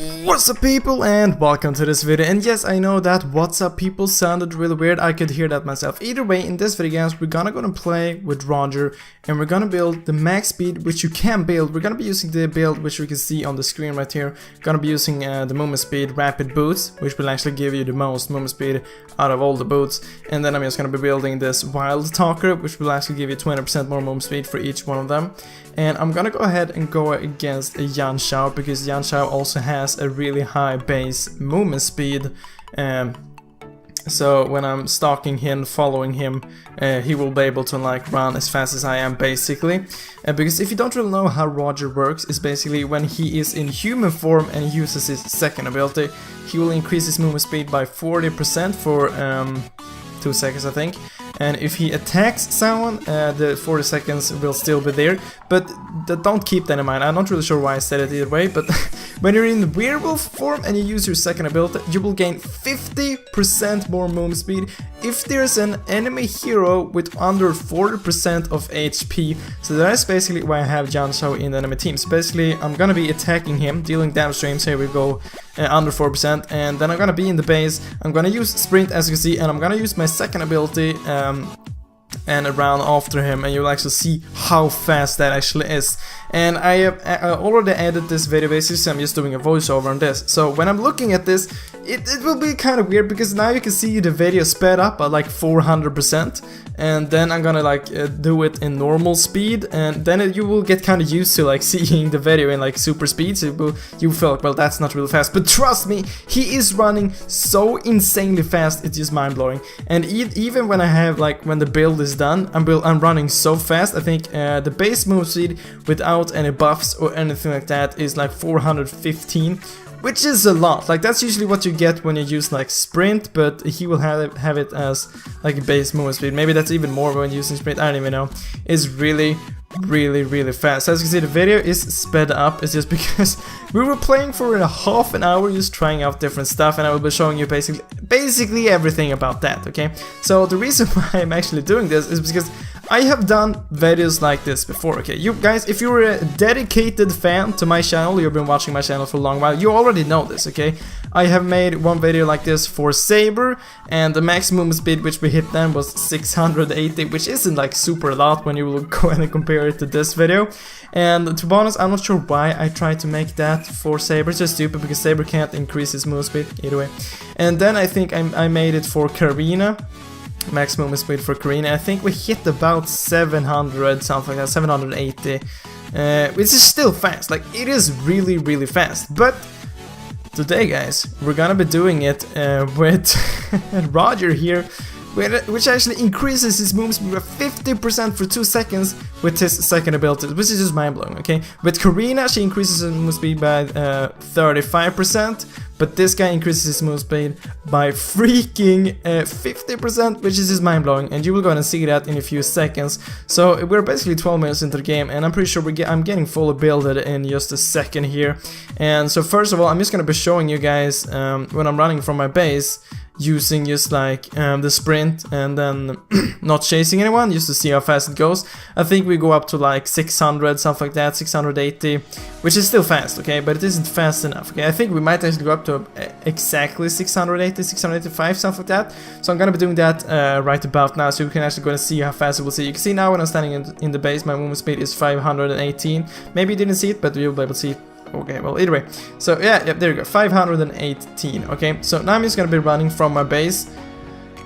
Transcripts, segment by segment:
What's up people and welcome to this video. And yes, I know that what's up people sounded really weird. I could hear that myself. Either way, in this video guys, we're gonna play with Roger and we're gonna build the max speed which you can build. We're gonna be using the build which you can see on the screen right here. Gonna be using the movement speed rapid boots, which will actually give you the most movement speed out of all the boots. And then I'm just gonna be building this wild talker, which will actually give you 20% more movement speed for each one of them. And I'm gonna go ahead and go against Yanxiao because Yanxiao also has a really high base movement speed. So when I'm stalking him, following him, he will be able to like run as fast as I am basically. Because if you don't really know how Roger works, it's basically when he is in human form and he uses his second ability, he will increase his movement speed by 40% for 2 seconds I think. And if he attacks someone, the 40 seconds will still be there, but don't keep that in mind. I'm not really sure why I said it either way, but when you're in werewolf form and you use your second ability, you will gain 50% more movement speed if there's an enemy hero with under 40% of HP. So that's basically why I have Yanxiao in the enemy team. So basically, I'm gonna be attacking him, dealing damage to him, so here we go, under 4%, and then I'm gonna be in the base, I'm gonna use sprint as you can see, and I'm gonna use my second ability, and run after him, and you'll actually see how fast that actually is. And I have already edited this video basically, so I'm just doing a voiceover on this. So when I'm looking at this, it will be kind of weird because now you can see the video sped up at like 400%, and then I'm gonna like do it in normal speed, and then you will get kind of used to like seeing the video in like super speed, so you feel like, well, that's not really fast. But trust me, he is running so insanely fast, it's just mind-blowing. And even when I have like, when the build is done, I'm running so fast. I think the base move speed without any buffs or anything like that is like 415, which is a lot. Like that's usually what you get when you use like sprint, but he will have it as like a base movement speed. Maybe that's even more when using sprint, I don't even know. It's really fast. As you can see, the video is sped up. It's just because we were playing for a half an hour just trying out different stuff, and I will be showing you basically everything about that, okay? So the reason why I'm actually doing this is because I have done videos like this before, okay? You guys, if you're a dedicated fan to my channel, you've been watching my channel for a long while, you already know this, okay? I have made one video like this for Saber, and the max movement speed which we hit then was 680, which isn't like super a lot when you will go and compare it to this video. And to be honest, I'm not sure why I tried to make that for Saber. It's just stupid because Saber can't increase his movement speed either way. And then I think I made it for Karina, max movement speed for Karina. I think we hit about 700 something like that, 780, which is still fast. Like it is really fast. But today guys, we're gonna be doing it with Roger here, which actually increases his movement speed by 50% for 2 seconds with his second ability, which is just mind-blowing, okay? With Karina, she increases his movement speed by 35%, but this guy increases his movement speed by freaking 50%, which is just mind-blowing, and you will go and see that in a few seconds. So we're basically 12 minutes into the game, and I'm pretty sure I'm getting fully builded in just a second here. And so first of all, I'm just gonna be showing you guys when I'm running from my base, using just like the sprint and then not chasing anyone, just to see how fast it goes. I think we go up to like 600, something like that, 680, which is still fast, okay, but it isn't fast enough, okay? I think we might actually go up to exactly 680, 685, something like that. So I'm gonna be doing that right about now, so you can actually go and see how fast it will see. You can see now when I'm standing in the base, my movement speed is 518. Maybe you didn't see it, but you'll be able to see it. Okay, well, either way. So, yeah, there you go, 518, okay? So now I'm just gonna be running from my base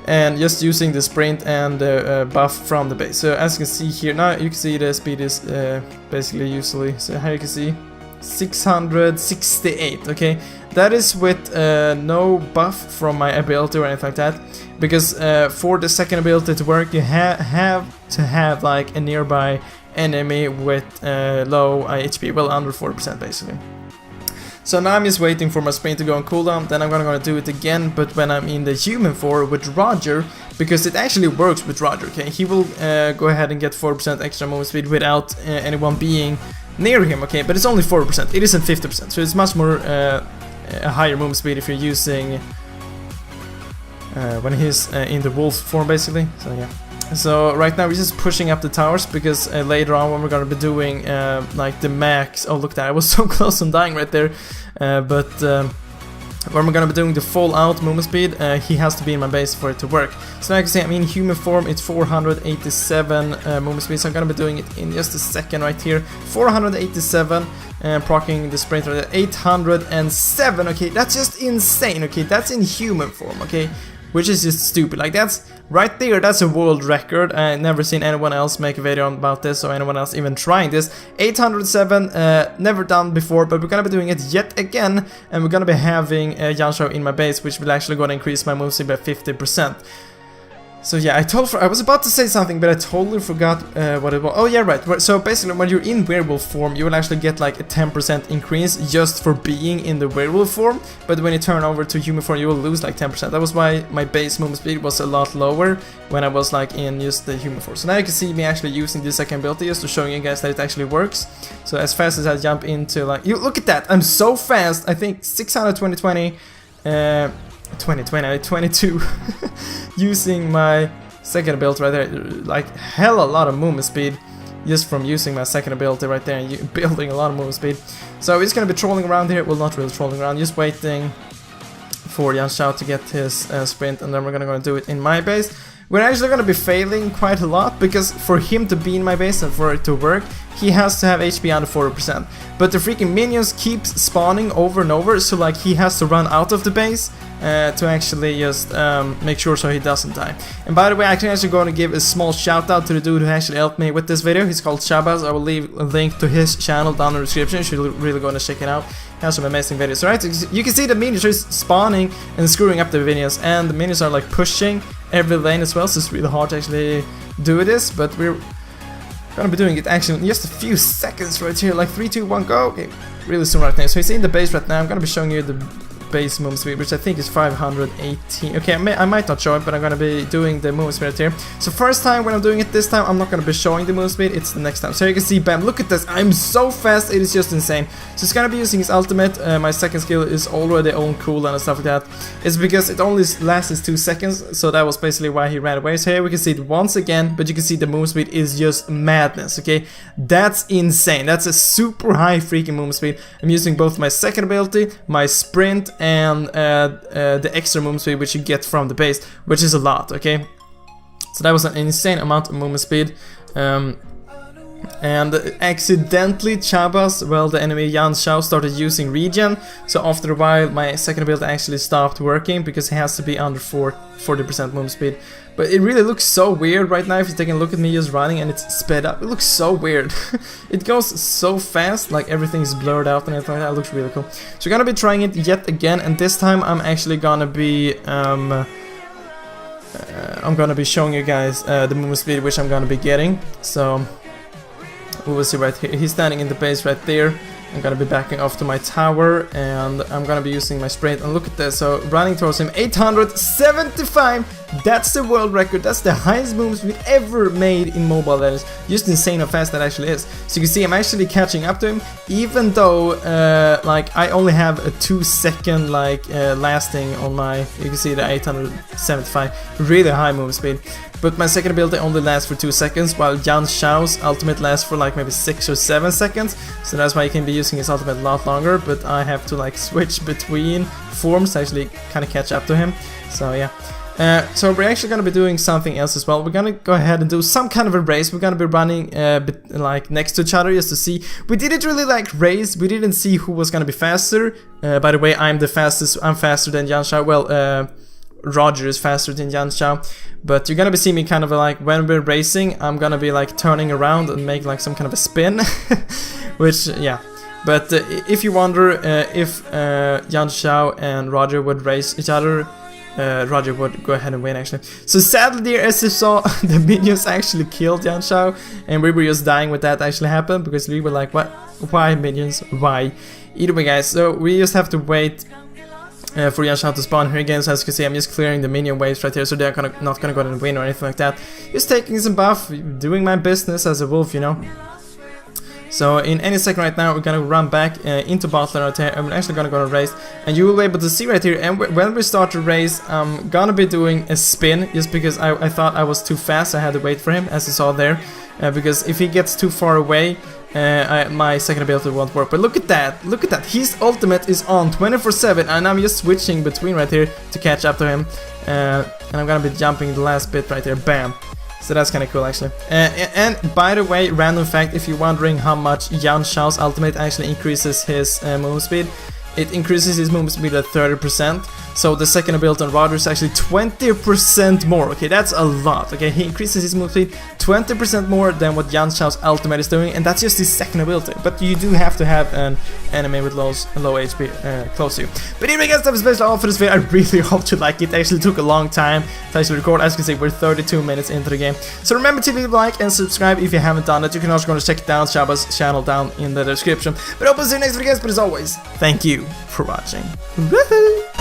and just using the sprint and the buff from the base. So, as you can see here, now you can see the speed is basically usually, so here you can see 668, okay? That is with no buff from my ability or anything like that, because for the second ability to work, you have to have like a nearby enemy with low HP, well, under 40% basically. So now I'm just waiting for my sprint to go on cooldown, then I'm gonna do it again, but when I'm in the human form with Roger, because it actually works with Roger, okay? He will go ahead and get 4% extra movement speed without anyone being near him, okay? But it's only 4%, it isn't 50%, so it's much more a higher movement speed if you're using when he's in the wolf form basically, so yeah. So right now we're just pushing up the towers because later on when we're gonna be doing like the max. Oh look at that, I was so close on dying right there. When we're gonna be doing the full out movement speed, he has to be in my base for it to work. So now you can see I'm in human form, it's 487 movement speed, so I'm gonna be doing it in just a second right here. 487 and proccing the sprint right there, 807, okay, that's just insane, okay, that's in human form, okay, which is just stupid, like that's right there, that's a world record. I never seen anyone else make a video about this or anyone else even trying this. 807, never done before, but we're gonna be doing it yet again, and we're gonna be having Yanshao in my base, which will actually gonna increase my move speed by 50%. So yeah, I was about to say something, but I totally forgot what it was. Oh yeah, right. So basically, when you're in werewolf form, you will actually get like a 10% increase just for being in the werewolf form. But when you turn over to human form, you will lose like 10%. That was why my base movement speed was a lot lower when I was like in just the human form. So now you can see me actually using this second ability just to show you guys that it actually works. So as fast as I jump into like, you look at that, I'm so fast. I think 620, 22 using my second ability right there, like hella lot of movement speed just from using my second ability right there and building a lot of movement speed. So we're just gonna be trolling around here, well not really trolling around, just waiting for Yanshao to get his sprint, and then we're gonna do it in my base. We're actually gonna be failing quite a lot because for him to be in my base and for it to work, he has to have HP under 40%. But the freaking minions keep spawning over and over, so like he has to run out of the base to actually just make sure so he doesn't die. And by the way, I'm actually going to give a small shout out to the dude who actually helped me with this video. He's called Shabazz. I will leave a link to his channel down in the description. You should really go and check it out. He has some amazing videos. Alright, so you can see the minions are spawning and screwing up the minions, and the minions are like pushing every lane as well, so it's really hard to actually do this, but we're gonna be doing it actually in just a few seconds right here, like 3, 2, 1, go. Okay, really soon right now. So he's in the base right now. I'm gonna be showing you the base movement speed, which I think is 518. Okay, I might not show it, but I'm gonna be doing the movement speed right here. So first time when I'm doing it this time, I'm not gonna be showing the movement speed, it's the next time. So you can see, bam, look at this, I'm so fast, it is just insane. So he's gonna be using his ultimate, my second skill is already on cooldown and stuff like that. It's because it only lasts 2 seconds, so that was basically why he ran away. So here we can see it once again, but you can see the movement speed is just madness, okay? That's insane, that's a super high freaking movement speed. I'm using both my second ability, my sprint, and the extra movement speed which you get from the base, which is a lot, okay? So that was an insane amount of movement speed. And accidentally Shabazz, well, the enemy Yanshao started using regen, so after a while my second ability actually stopped working because it has to be under 40% movement speed. But it really looks so weird right now if you take a look at me just running and it's sped up. It looks so weird. It goes so fast, like everything's blurred out and everything like that. It looks really cool. So we're gonna be trying it yet again, and this time I'm actually gonna be I'm gonna be showing you guys the movement speed which I'm gonna be getting. So we will see right here. He's standing in the base right there. I'm gonna be backing off to my tower, and I'm gonna be using my sprint. And look at this, so running towards him, 875. That's the world record. That's the highest movement speed ever made in Mobile Legends. Just insane how fast that actually is. So you can see I'm actually catching up to him, even though like I only have a 2-second like lasting on my. You can see the 875, really high movement speed. But my second ability only lasts for 2 seconds, while Yanshao's ultimate lasts for like maybe 6 or 7 seconds. So that's why you can be using his ultimate a lot longer, but I have to like switch between forms to actually kind of catch up to him. So yeah. So we're actually going to be doing something else as well. We're going to go ahead and do some kind of a race. We're going to be running like next to each other just to see. We didn't really like race. We didn't see who was going to be faster. By the way, I'm the fastest. I'm faster than Yanshao. Well, Roger is faster than Yanshao. But you're going to be seeing me kind of like when we're racing, I'm going to be like turning around and make like some kind of a spin. Which, yeah. But if you wonder if Yanshao and Roger would race each other, Roger would go ahead and win actually. So sadly dear, as you saw, the minions actually killed Yanshao, and we were just dying when that actually happened because we were like, what? Why minions? Why? Either way guys, so we just have to wait for Yanshao to spawn here again. So as you can see, I'm just clearing the minion waves right here, so they're not gonna go and win or anything like that. Just taking some buff, doing my business as a wolf, you know. So in any second right now, we're gonna run back into bot lane right here, and we're actually gonna go to race, and you will be able to see right here. And when we start to race, I'm gonna be doing a spin, just because I thought I was too fast. I had to wait for him, as you saw there, because if he gets too far away, my second ability won't work. But look at that, look at that. His ultimate is on 24/7, and I'm just switching between right here to catch up to him. And I'm gonna be jumping the last bit right there, bam. So that's kind of cool actually. And by the way, random fact, if you're wondering how much Yan Xiao's ultimate actually increases his move speed, it increases his movement speed at 30%. So the second ability on Roger is actually 20% more. Okay, that's a lot. Okay, he increases his movement speed 20% more than what Yan Xiao's ultimate is doing, and that's just his second ability. But you do have to have an enemy with low HP close to you. But anyway guys, that was basically all for this video. I really hope you like it. It actually took a long time to actually record. As you can see, we're 32 minutes into the game. So remember to leave a like and subscribe if you haven't done that. You can also go and check down Shaba's channel down in the description. But I hope to see you next video guys, but as always, thank you for watching. Woohoo!